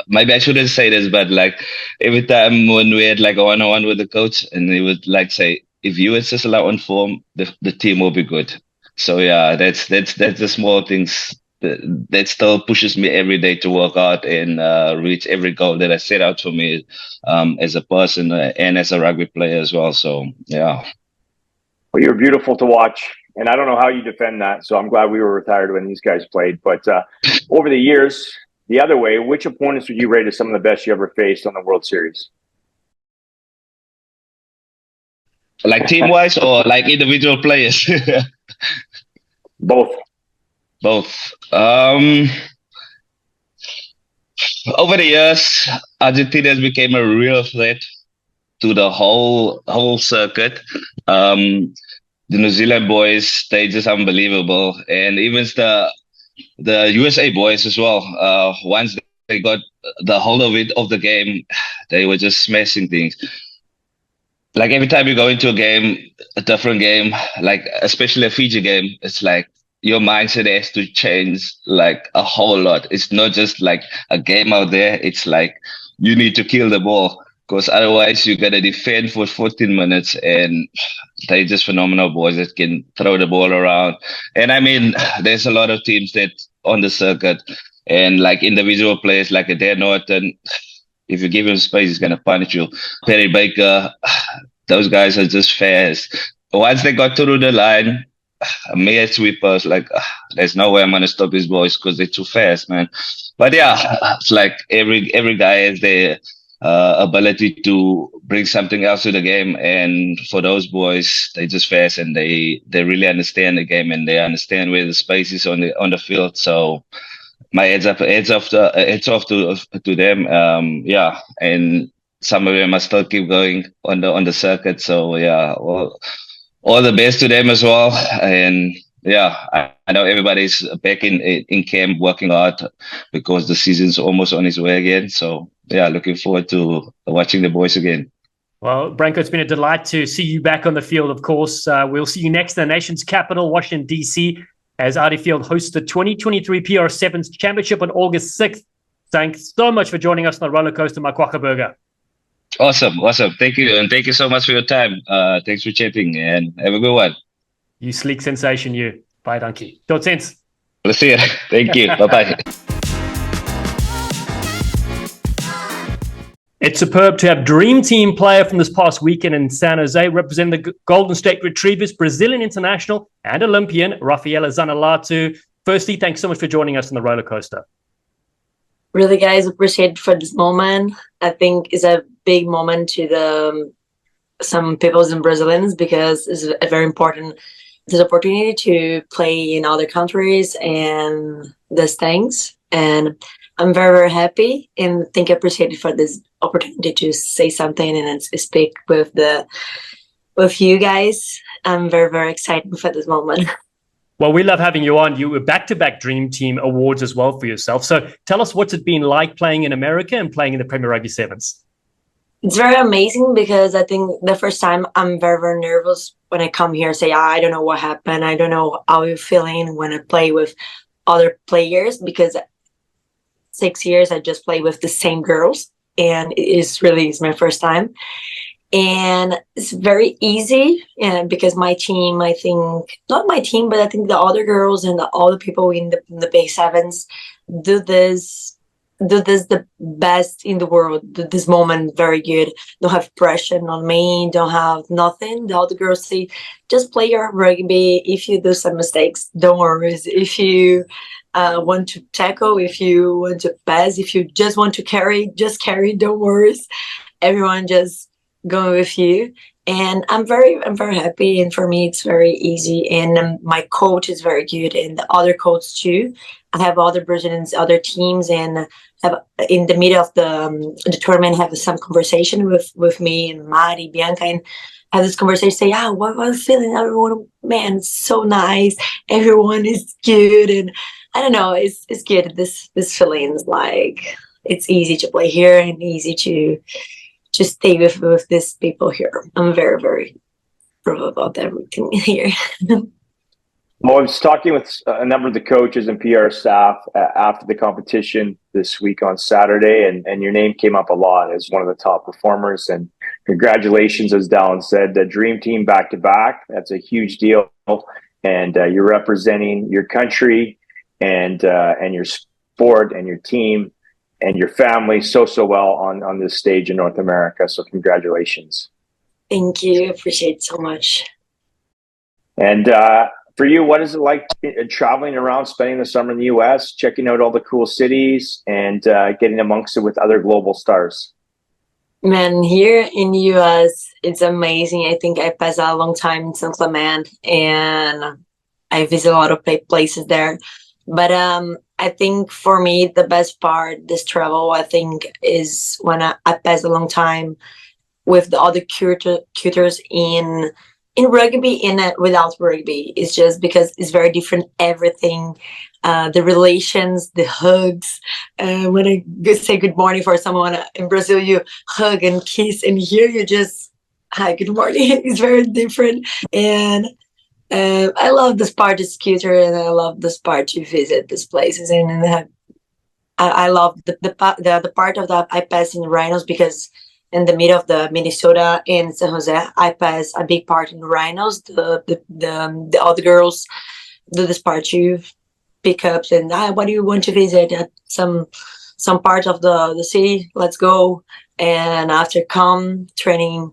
maybe I shouldn't say this, but like every time when we had like a one-on-one with the coach, and he would like say, if you and Cecil are on form, the team will be good. So yeah, that's the small things that still pushes me every day to work out and reach every goal that I set out for me as a person and as a rugby player as well. So yeah. Well, you're beautiful to watch, and I don't know how you defend that. So I'm glad we were retired when these guys played. But over the years, the other way, which opponents would you rate as some of the best you ever faced on the World Series? Like team-wise or like individual players? Both. Over the years, Argentina became a real threat to the whole circuit. The New Zealand boys, they just unbelievable, and even the USA boys as well. Once they got the hold of it of the game, they were just smashing things. Like every time you go into a different game, like especially a Fiji game, it's like your mindset has to change like a whole lot. It's not just like a game out there. It's like you need to kill the ball, because otherwise you're going to defend for 14 minutes, and they're just phenomenal boys that can throw the ball around. And I mean, there's a lot of teams that on the circuit, and like individual players like a Dan Norton, if you give him space, he's going to punish you. Perry Baker, those guys are just fast. Once they got through the line, mere sweepers. Like, there's no way I'm gonna stop these boys because they're too fast, man. But yeah, it's like every guy has their ability to bring something else to the game, and for those boys, they just fast and they really understand the game and they understand where the space is on the field. So my heads off to them. Yeah, and some of them are still keep going on the circuit. So yeah, all the best to them as well. And yeah, I know everybody's back in camp working hard because the season's almost on its way again. So yeah, looking forward to watching the boys again. Well, Branco, it's been a delight to see you back on the field, of course. We'll see you next in the nation's capital, Washington, D.C., as Audi Field hosts the 2023 PR Sevens Championship on August 6th. Thanks so much for joining us on the roller coaster, my Kwakaburger. Awesome. Thank you. And thank you so much for your time. Thanks for chatting and have a good one. You sleek sensation, you. Bye, donkey. Tot ziens. Let's see you. Thank you. Bye-bye. It's superb to have Dream Team player from this past weekend in San Jose representing the Golden State Retrievers, Brazilian international and Olympian, Rafaela Zanellato. Firstly, thanks so much for joining us on the roller coaster. Really, guys, appreciate for this moment. I think it's a big moment to some peoples and Brazilians because it's a very important opportunity to play in other countries and these things. And I'm very, very happy and think I appreciate it for this opportunity to say something and speak with you guys. I'm very, very excited for this moment. Well, we love having you on. You were back-to-back Dream Team awards as well for yourself. So tell us what's it been like playing in America and playing in the Premier Rugby Sevens. It's very amazing because I think the first time I'm very, very nervous when I come here, say, I don't know what happened. I don't know how you're feeling when I play with other players because 6 years I just play with the same girls and it's my first time. And it's very easy because my team, I think, not my team, but I think the other girls and all the people in the Bay Sevens do this the best in the world, this moment very good. Don't have pressure on me, don't have nothing. The other girls say, just play your rugby. If you do some mistakes, don't worry. If you want to tackle, if you want to pass, if you just want to carry, just carry, don't worry. Everyone just going with you. And I'm very happy, and for me it's very easy. And my coach is very good, and the other coach too. I have other Brazilians, other teams, and have in the middle of the tournament have some conversation with me and Mari, Bianca, and have this conversation. Say, what am I feeling? Everyone, man, it's so nice. Everyone is good, and I don't know, it's good. This feeling is like it's easy to play here and easy to stay with these people here. I'm very, very proud about everything here. Well, I was talking with a number of the coaches and PR staff after the competition this week on Saturday, and your name came up a lot as one of the top performers. And congratulations, as Dallen said, the Dream Team back-to-back. That's a huge deal. And you're representing your country and your sport and your team and your family so well on this stage in North America. So congratulations. Thank you. Appreciate it so much. And for you, what is it like traveling around, spending the summer in the U.S., checking out all the cool cities and getting amongst it with other global stars? Man, here in the U.S., it's amazing. I think I passed a long time in San Clemente and I visit a lot of places there. But I think for me, the best part, this travel, I think, is when I pass a long time with the other tutors in rugby and without rugby. It's just because it's very different, everything, the relations, the hugs. When I say good morning for someone in Brazil, you hug and kiss, and here you just, hi, good morning. It's very different. And I love this part of scooter, and I love this part to visit these places. And I love the part of that I pass in Rhinos because in the middle of the Minnesota and San Jose, I pass a big part in the Rhinos. The other girls do this part too, pickups and what do you want to visit at some part of the city? Let's go. And after come training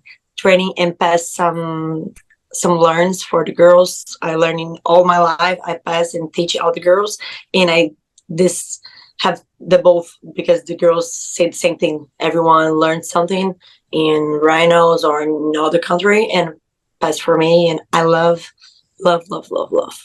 and pass some some learns for the girls. I learning all my life. I pass and teach all the girls, and I this have the both, because the girls say the same thing. Everyone learns something in Rhinos or in another country, and pass for me. And I love, love, love, love, love.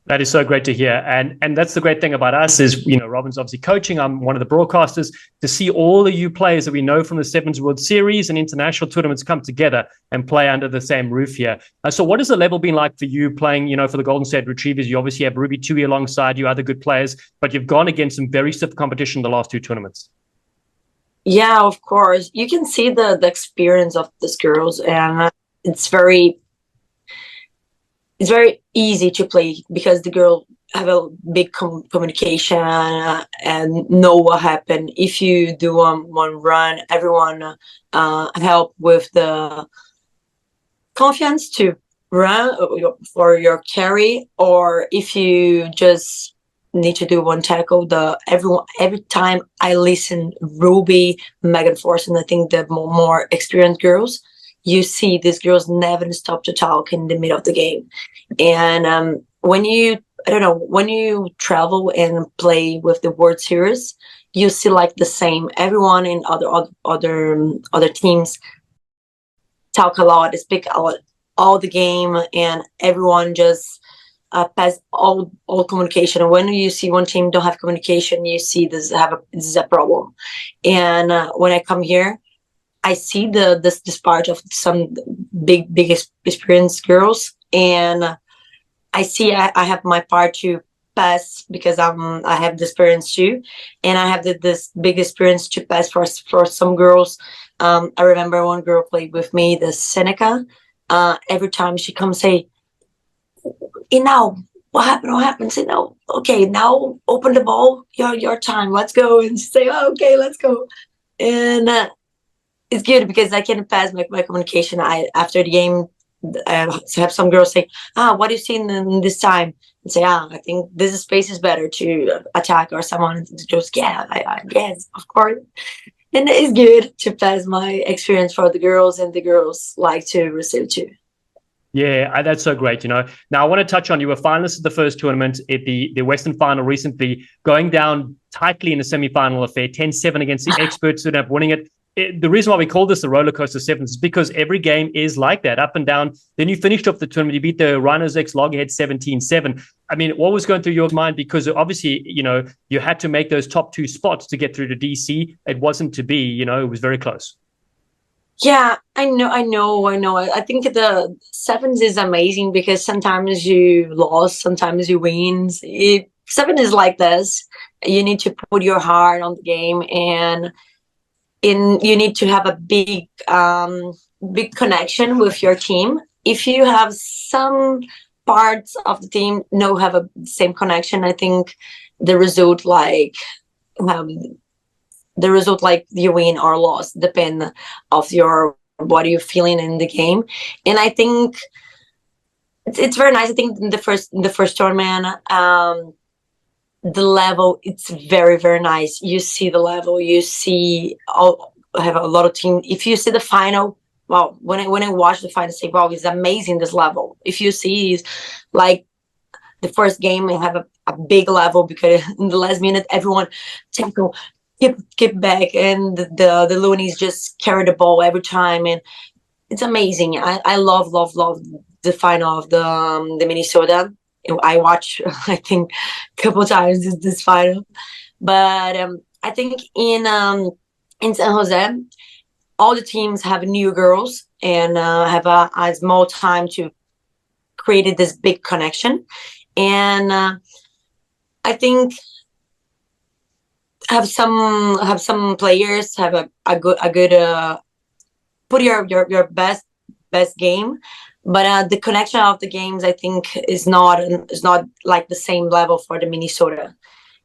That is so great to hear. And that's the great thing about us is, Robin's obviously coaching. I'm one of the broadcasters. To see all of you players that we know from the Sevens World Series and international tournaments come together and play under the same roof here. So what has the level been like for you playing, for the Golden State Retrievers? You obviously have Ruby Tui alongside you, other good players, but you've gone against some very stiff competition the last two tournaments. Yeah, of course. You can see the experience of these girls, and it's very easy to play because the girl have a big communication and know what happened. If you do one run, everyone help with the confidence to run for your carry, or if you just need to do one tackle, every time I listen Ruby, Megan Force, and I think the more experienced girls, you see these girls never stop to talk in the middle of the game. And when you travel and play with the World Series, you see like the same. Everyone in other teams talk a lot, speak a lot, all the game, and everyone just pass all communication. And when you see one team don't have communication, you see this is a problem. And when I come here, I see this part of some big experienced girls, and I see I have my part to pass because I have the experience too, and I have this big experience to pass for some girls. I remember one girl played with me, the Seneca. Every time she comes say, "And now what happened? What happened?" Say, "No, okay, now open the ball. Your time. Let's go." And she say, "Oh, okay, let's go." And it's good because I can pass my communication. After the game, I have some girls say, "What do you see in this time?" And say, "I think this space is better to attack," or someone just, yes, of course. And it's good to pass my experience for the girls, and the girls like to receive too. Yeah, that's so great. Now I want to touch on, you were finalists at the first tournament at the Western final recently, going down tightly in the semi-final affair, 10-7 against the experts who ended up winning it. The reason why we call this the Rollercoaster Sevens is because every game is like that, up and down. Then you finished off the tournament, you beat the Rhinos X Loggerheads 17-7. I mean, what was going through your mind? Because obviously, you had to make those top two spots to get through to DC. It wasn't to be, it was very close. Yeah, I know. I think the sevens is amazing because sometimes you lose, sometimes you win. Seven is like this. You need to put your heart on the game, and you need to have a big connection with your team. If you have some parts of the team no have a same connection, I think the result like you win or loss depend of what you're feeling in the game. And I think it's very nice. I think in the first tournament, the level, it's very, very nice. You see the level, you see have a lot of team. If you see the final, well, when I watch the final, I say, wow, it's amazing, this level. If you see like the first game, I have a big level because in the last minute, everyone tackle, keep back, and the Loonies just carry the ball every time, and it's amazing. I love the final of the Minnesota. I watch I think a couple times this final, but I think in San Jose, all the teams have new girls and have a small time to create this big connection, and I think have some players have a good put your best game, but the connection of the games, I think, is not like the same level for the Minnesota.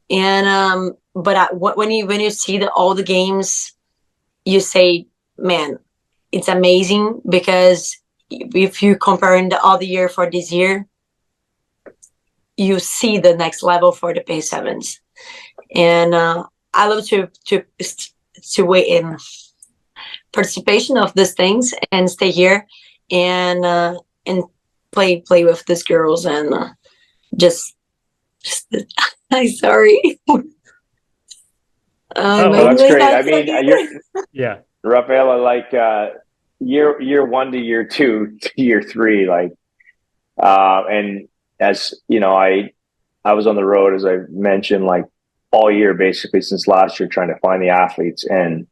And but when you see all the games, you say, man, it's amazing, because if you comparing the other year for this year, you see the next level for the Pay Sevens. And I love to wait in participation of these things and stay here and and play with these girls and just I'm sorry. That's great. I mean, yeah, Rafaela, like year 1 to year 2 to year 3, like, and as you know, I was on the road, as I mentioned, like all year basically since last year, trying to find the athletes. And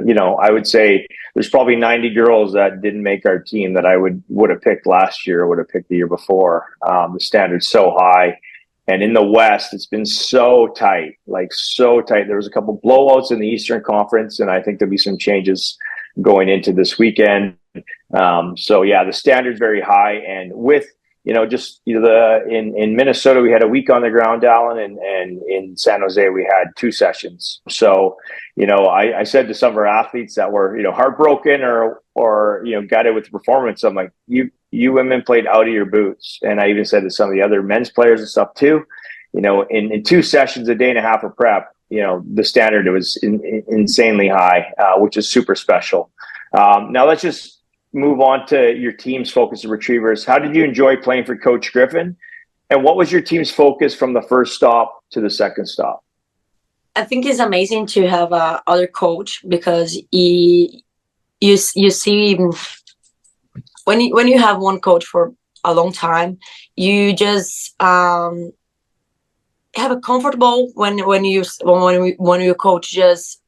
you know, I would say there's probably 90 girls that didn't make our team that I would have picked last year, or would have picked the year before. The standard's so high. And in the West, it's been so tight, like so tight. There was a couple blowouts in the Eastern Conference, and I think there'll be some changes going into this weekend. So yeah, the standard's very high. And with, you know, just, you know, in Minnesota, we had a week on the ground, Dallen, and in San Jose, we had 2 sessions. So, you know, I said to some of our athletes that were, you know, heartbroken or, you know, gutted with the performance, I'm like, you women played out of your boots. And I even said to some of the other men's players and stuff too, you know, in 2 sessions, a day and a half of prep, you know, the standard was insanely high, which is super special. Now let's just move on to your team's focus of retrievers. How did you enjoy playing for Coach Griffin? And what was your team's focus from the first stop to the second stop? I think it's amazing to have other coach, because you see when you have one coach for a long time, you just have a comfortable when your coach just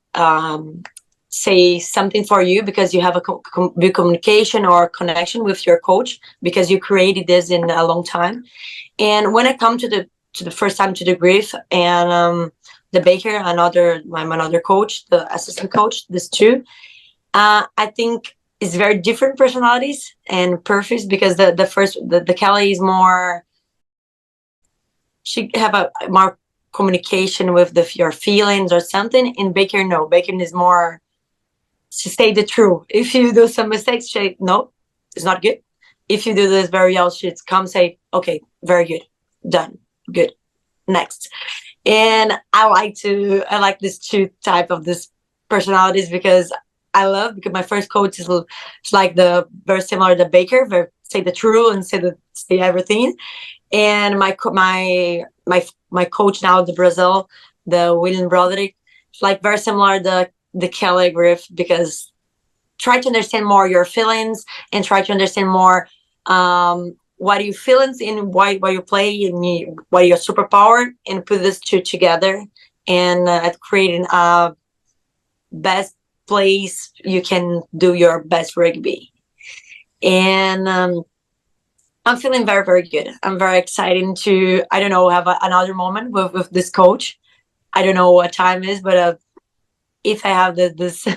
say something for you, because you have a good communication or connection with your coach, because you created this in a long time. And when I come to the first time to the Griff and the Baker, another coach, the assistant coach, these two, I think it's very different personalities and perfect, because the Kelly is more, she have a more communication with your feelings or something. In Baker, no, Baker is more to say the truth. If you do some mistakes, say no, it's not good. If you do this very well, she come say, okay, very good, done, good, next. And I like this 2 type of this personalities, because my first coach is like the very similar to Baker, very say the truth and say everything. And my coach now, the Brazil, the William Broderick, like very similar the Kelly Griff, because try to understand more your feelings and try to understand more what are your feelings and why you play and what are your superpower, and put this 2 together and creating a best place you can do your best rugby. And I'm feeling very, very good. I'm very excited to, I don't know, have another moment with this coach. I don't know what time is, but if I have this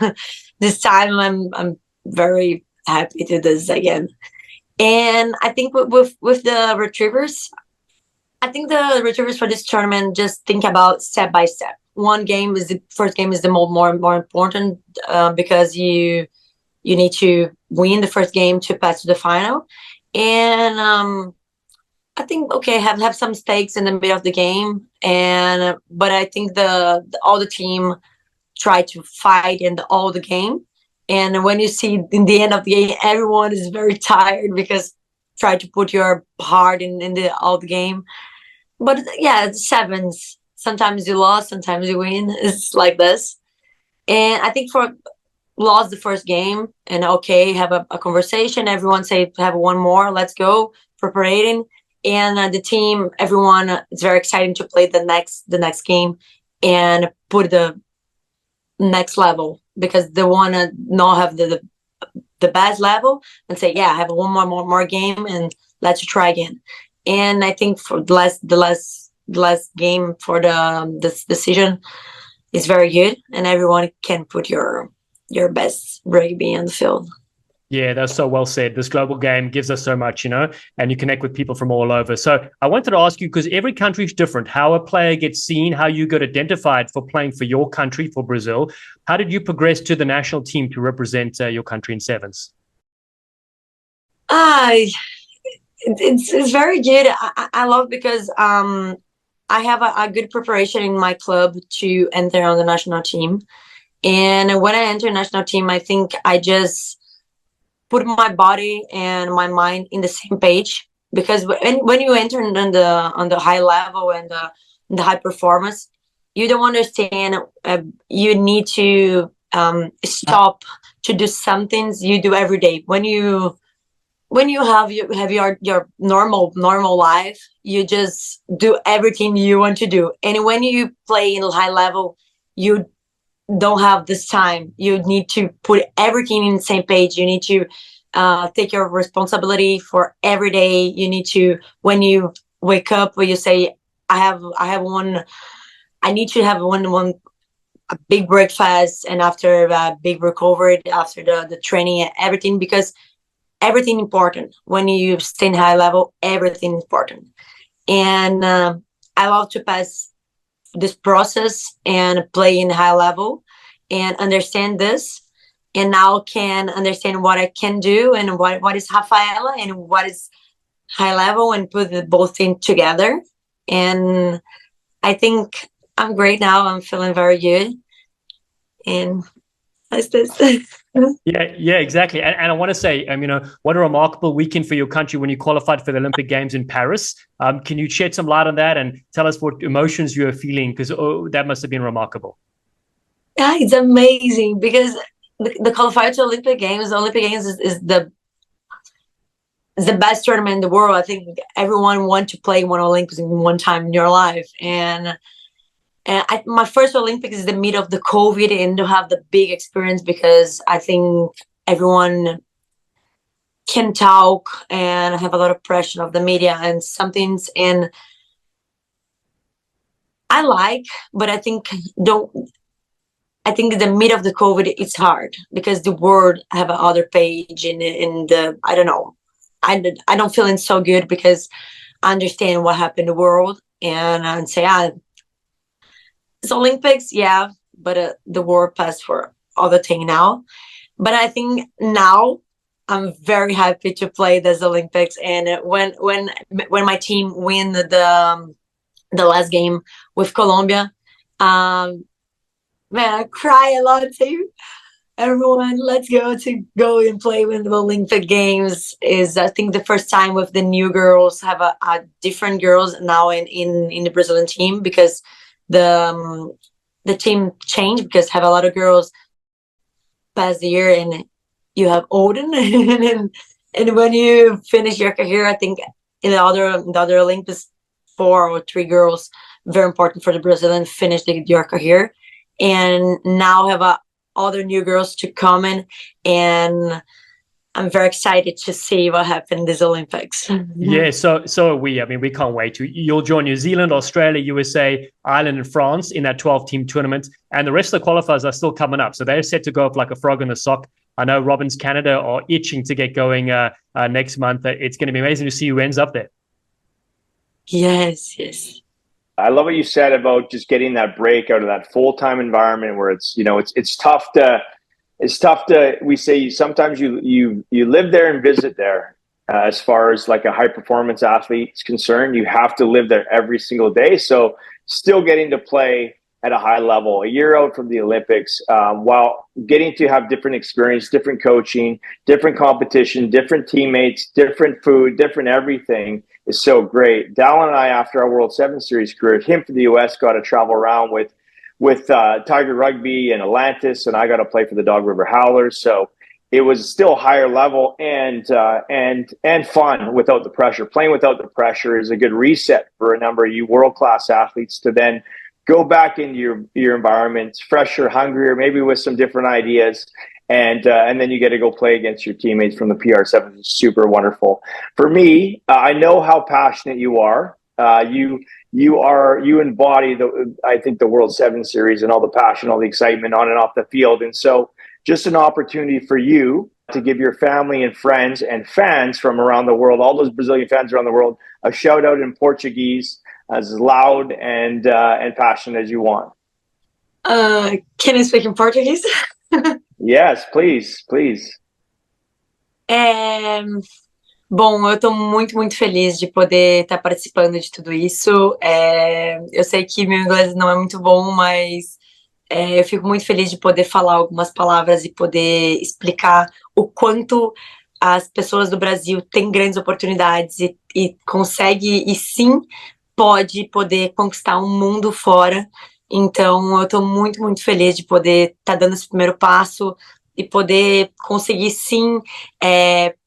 this time, I'm very happy to do this again. And I think with the retrievers, I think the retrievers for this tournament just think about step by step. First game is the more important, because you need to win the first game to pass to the final. And I think have some stakes in the middle of the game, but I think all the team try to fight in all the game. And when you see in the end of the game, everyone is very tired, because try to put your heart in all the game. But yeah, sevens, sometimes you lost, sometimes you win. It's like this. And I think for lost the first game and have a conversation, everyone say have one more, let's go, preparing. And the team, everyone is very exciting to play the next game and put the next level, because they want to not have the best level and say, yeah, I have one more game and let's try again. And I think for the last game for this decision is very good, and everyone can put your best rugby on the field. Yeah, that's so well said. This global game gives us so much, you know, and you connect with people from all over. So I wanted to ask you, because every country is different, how a player gets seen, how you get identified for playing for your country, for Brazil. How did you progress to the national team to represent your country in sevens? It's very good. I love, because I have a good preparation in my club to enter on the national team. And when I enter national team, I think I just put my body and my mind in the same page, because when you enter on the high level and the high performance, you don't understand. You need to stop to do some things you do every day. When you have your normal life, you just do everything you want to do. And when you play in high level, you don't have this time. You need to put everything in the same page. You need to take your responsibility for every day. You need to, when you wake up, when you say, I need to have a big breakfast, and after a big recovery, after the training, everything, because everything important. When you stay in high level, everything important. And I love to pass this process and play in high level and understand this, and now can understand what I can do and what is Rafaela and what is high level, and put both things together. And I think I'm great now. I'm feeling very good. And that's this. Yeah, exactly. And I want to say, what a remarkable weekend for your country when you qualified for the Olympic Games in Paris. Can you shed some light on that and tell us what emotions you were feeling? Because that must have been remarkable. Yeah, it's amazing, because the qualifier to Olympic Games, is the best tournament in the world. I think everyone wants to play one Olympics in one time in your life. And my first Olympics is the middle of the COVID, and to have the big experience, because I think everyone can talk and have a lot of pressure of the media and some things. And I like, but I think the middle of the COVID, it's hard, because the world have another page in the, I don't know. I don't feel it so good, because I understand what happened in the world, and I say, it's Olympics, yeah, but the world passed for other thing now. But I think now I'm very happy to play this Olympics. And when my team win the last game with Colombia, man, I cry a lot too. Everyone, let's go and play with the Olympic Games. Is, I think, the first time with the new girls, have a different girls now in the Brazilian team, because the team changed, because have a lot of girls past the year, and you have Odin and when you finish your career, I think in the other Olympics, 4 or 3 girls, very important for the Brazilian, finish your career, and now have other new girls to come in, and I'm very excited to see what happened in these Olympics. Yeah, so are we. I mean, we can't wait. You'll join New Zealand, Australia, USA, Ireland, and France in that 12-team tournament. And the rest of the qualifiers are still coming up. So they're set to go up like a frog in the sock. I know Robin's Canada are itching to get going next month. It's going to be amazing to see who ends up there. Yes. I love what you said about just getting that break out of that full-time environment where it's tough to, we say sometimes you live there and visit there. As far as like a high performance athlete is concerned, you have to live there every single day. So still getting to play at a high level a year out from the Olympics, while getting to have different experience, different coaching, different competition, different teammates, different food, different everything is so great. Dallen and I, after our World Sevens Series career, him for the US, got to travel around with Tiger Rugby and Atlantis, and I got to play for the Dog River Howlers. So it was still higher level and fun without the pressure. Playing without the pressure is a good reset for a number of you world-class athletes to then go back into your environment, fresher, hungrier, maybe with some different ideas. And then you get to go play against your teammates from the PR7. It's super wonderful. For me, I know how passionate you are. You embody I think the World Sevens Series and all the passion, all the excitement on and off the field. And so just an opportunity for you to give your family and friends and fans from around the world, all those Brazilian fans around the world, a shout out in Portuguese, as loud and passionate as you want. Can I speak in Portuguese? Yes, please. Bom, eu estou muito feliz de poder estar participando de tudo isso. Eu sei que meu inglês não é muito bom, mas eu fico muito feliz de poder falar algumas palavras e poder explicar o quanto as pessoas do Brasil têm grandes oportunidades e consegue, e sim, pode poder conquistar um mundo fora. Então, eu estou muito, muito feliz de poder estar dando esse primeiro passo e poder conseguir, sim,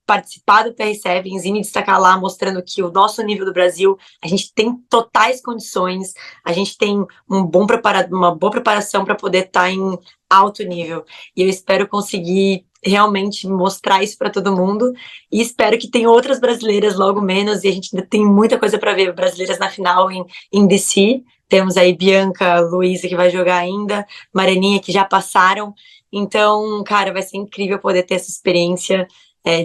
participar do PR Sevens e me destacar lá, mostrando que o nosso nível do Brasil, a gente tem totais condições, a gente tem uma boa preparação para poder estar em alto nível. E eu espero conseguir realmente mostrar isso para todo mundo e espero que tenha outras brasileiras logo menos, e a gente ainda tem muita coisa para ver, brasileiras na final em DC. Temos aí Bianca, Luísa, que vai jogar ainda, Mareninha, que já passaram. Então, cara, vai ser incrível poder ter essa experiência,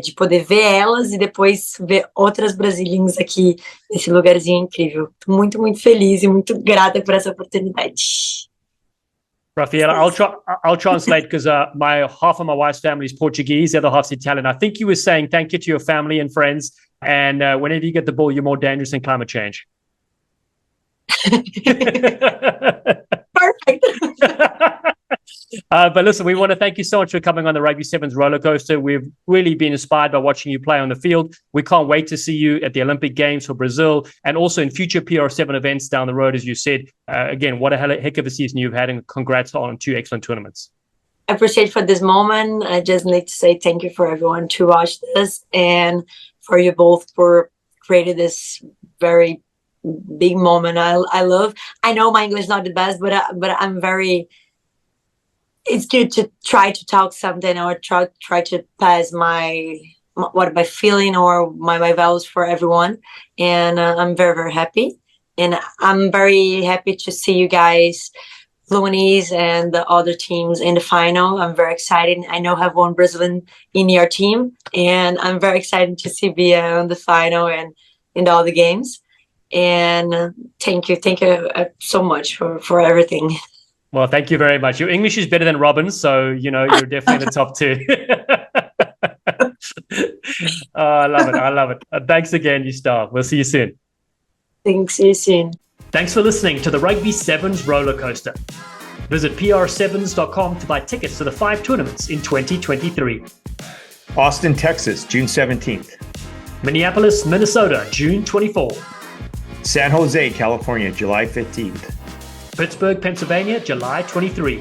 de poder ver elas e depois ver outras brasileiras aqui nesse lugarzinho incrível. Tô muito, muito feliz e muito grata por essa oportunidade. Rafaela, I'll translate because half of my wife's family is Portuguese, the other half's Italian. I think you were saying thank you to your family and friends, and whenever you get the ball, you're more dangerous than climate change. Perfect. But listen, we want to thank you so much for coming on the Rugby Sevens roller coaster. We've really been inspired by watching you play on the field. We can't wait to see you at the Olympic Games for Brazil and also in future PR7 events down the road, as you said. Again, what a heck of a season you've had, and congrats on 2 excellent tournaments. I appreciate for this moment. I just need to say thank you for everyone to watch this, and for you both for creating this very big moment. I know my English is not the best, but I'm very, it's good to try to talk something or try to pass what my feeling or my values for everyone. And I'm very, very happy. And I'm very happy to see you guys, Luanese and the other teams in the final. I'm very excited. I know I have one Brazilian in your team, and I'm very excited to see Bia on the final and in all the games. And thank you so much for everything. Well, thank you very much. Your English is better than Robin's, so you're definitely in the top 2. Oh, I love it. Thanks again, you star. We'll see you soon. Thanks, see you soon. Thanks for listening to the Rugby Sevens roller coaster. Visit pr7s.com to buy tickets to the 5 tournaments in 2023. Austin, Texas, June 17th. Minneapolis, Minnesota, June 24th. San Jose, California, July 15th. Pittsburgh, Pennsylvania, July 23.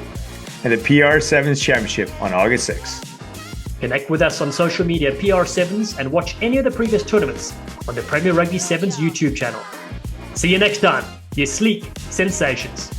And the PR Sevens Championship on August 6th. Connect with us on social media PR7s and watch any of the previous tournaments on the Premier Rugby Sevens YouTube channel. See you next time. You sleek sensations.